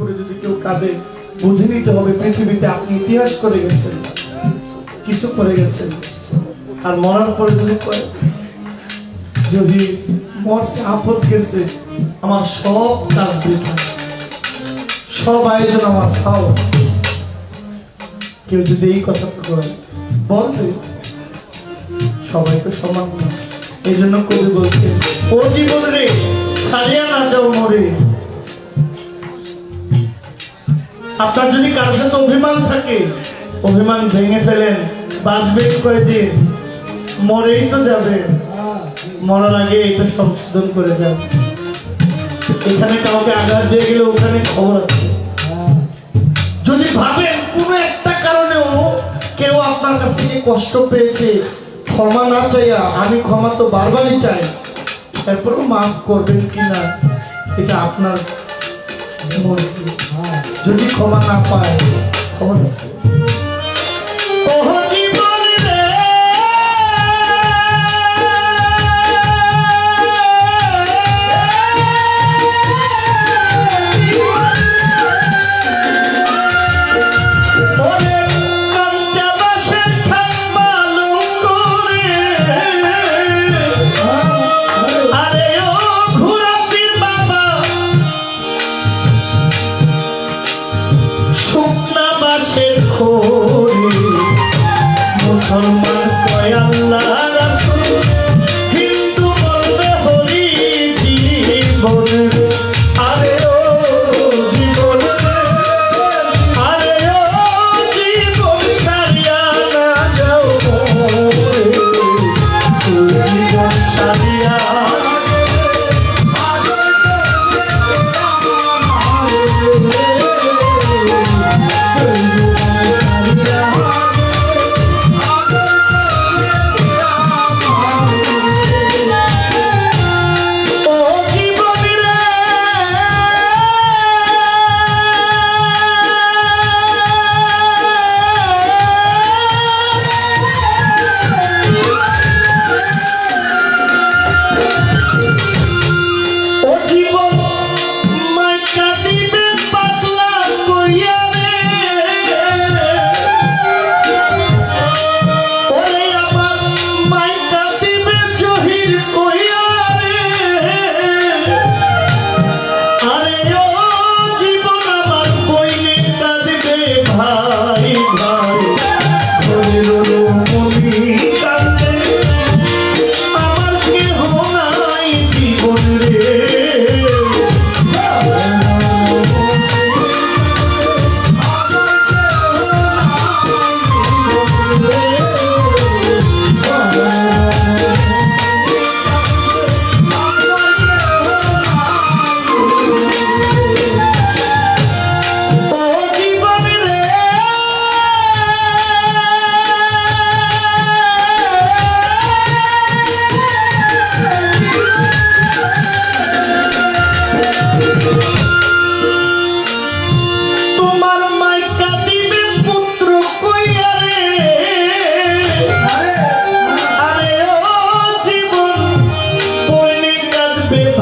করে যদি কেউ কাঁদে, বুঝে নিতে হবে পৃথিবীতে আপনি ইতিহাস করে গেছেন, কিছু করে গেছেন। আর মরার পরে যদি মরছে আপদ গেছে, আমার সব কাজ বৃথা, সব আয়োজন আমার খাও। কেউ যদি এই কথা বলবে, সবাই তো সমান না। এই জন্য কবি বলছে, ও জীবন রে ছাড়িয়া না যাও মরে। আপনার যদি কারোর সাথে অভিমান থাকে, অভিমান ভেঙে ফেলেন, বাঁচবেন কয়েকদিন, মরেই তো যাবে। মরার আগে এটা সংশোধন করে যান। এখানে কাউকে আঘাত দিয়ে গেলে ওখানে খবর আছে। যদি ভাবেন কোনো একটা কারণেও কেউ আপনার কাছ থেকে কষ্ট পেয়েছে, ক্ষমা না চাইয়া, আমি ক্ষমা তো বারবারই চাই, এরপরও মাফ করবেন কিনা এটা আপনার মর্জি। যদি ক্ষমা না পায়, খবর আছে। মুসলমান কয় আল্লাহ রাসূল, হিন্দু বলবে হরি জীবন। আরে ও জীবন, আরে ও জীবন ছাড়িয়া না যাও মরে, জীবন ছাড়িয়া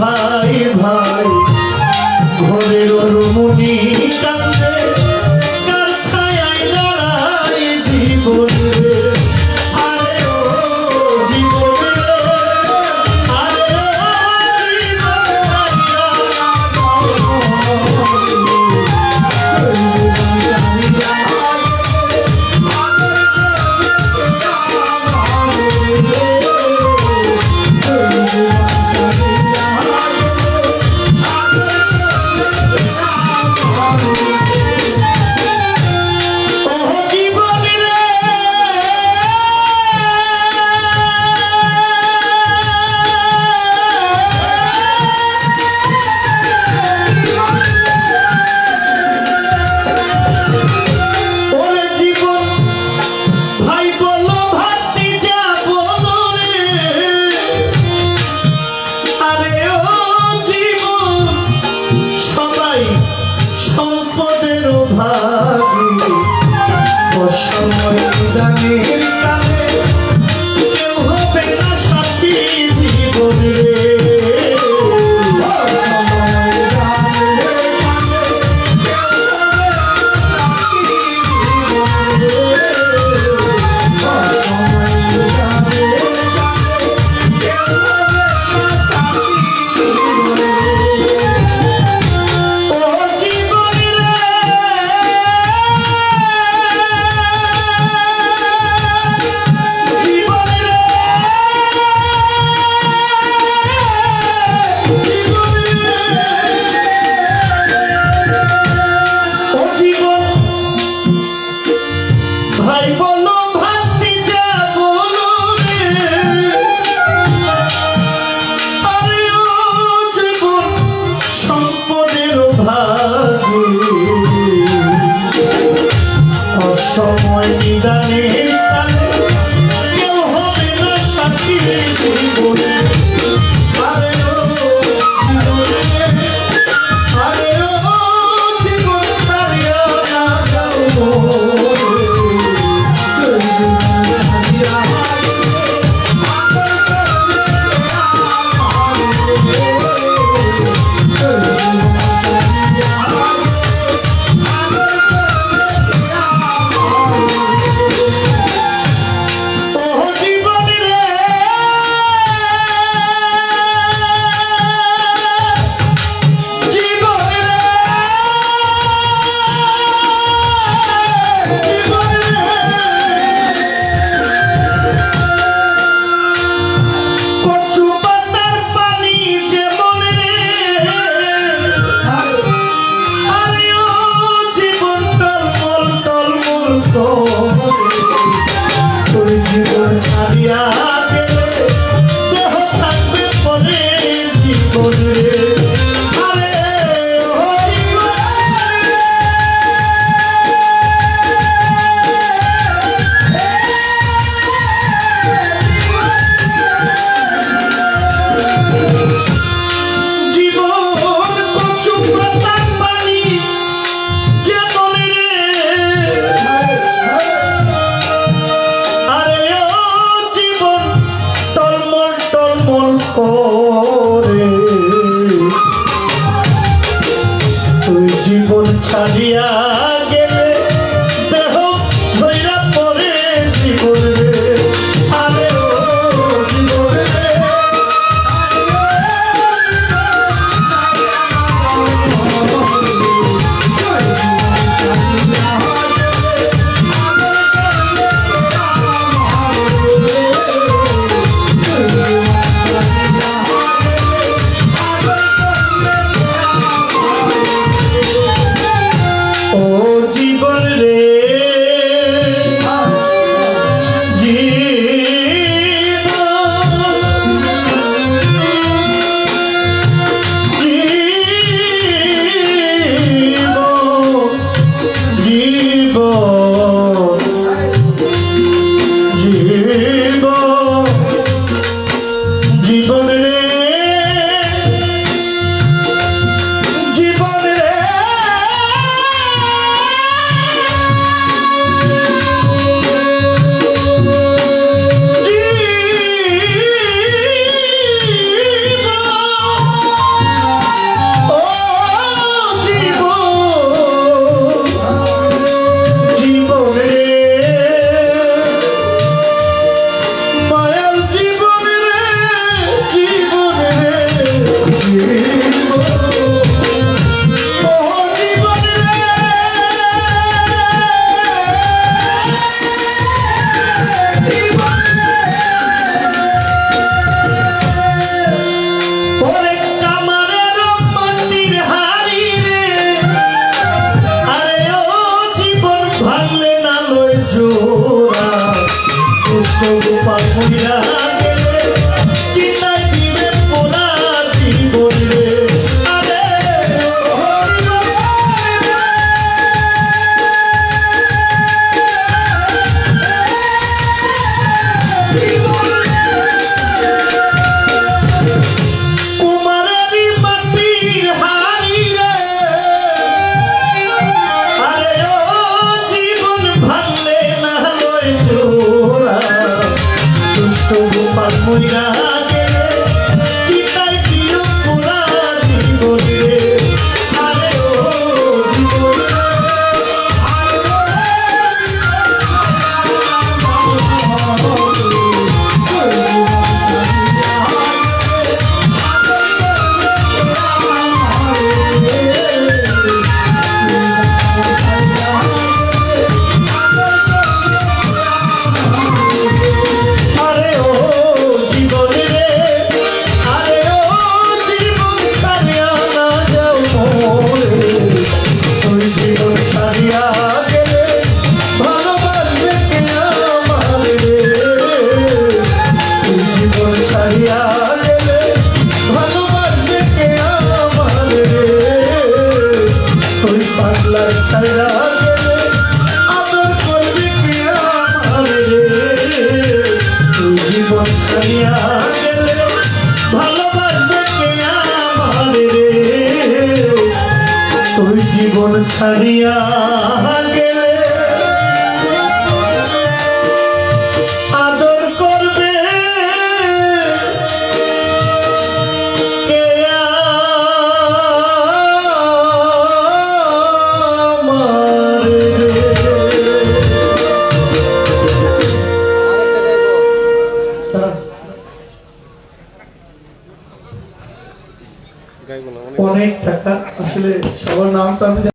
ভাই ভাই ঘরের রমণী কান্দে, কার ছায়ায় দাঁড়ায় জীবন রে। আরে ও জীবন রে, আরে ও জীবন ছাড়িয়া ছাড়িয়া গেলে দেহ ধইরা পড়ে জীবন রে আরে ও জীবন রে ও জীবন রে জীবন রে জীবন রে মইরা গেলে চিতায় দিও পুরা জীবন রে আরে ও জীবন জীবন ছাড়িয়া গেলে আদর করবে কে আমার অনেক টাকা আসলে সবার নাম তো আমি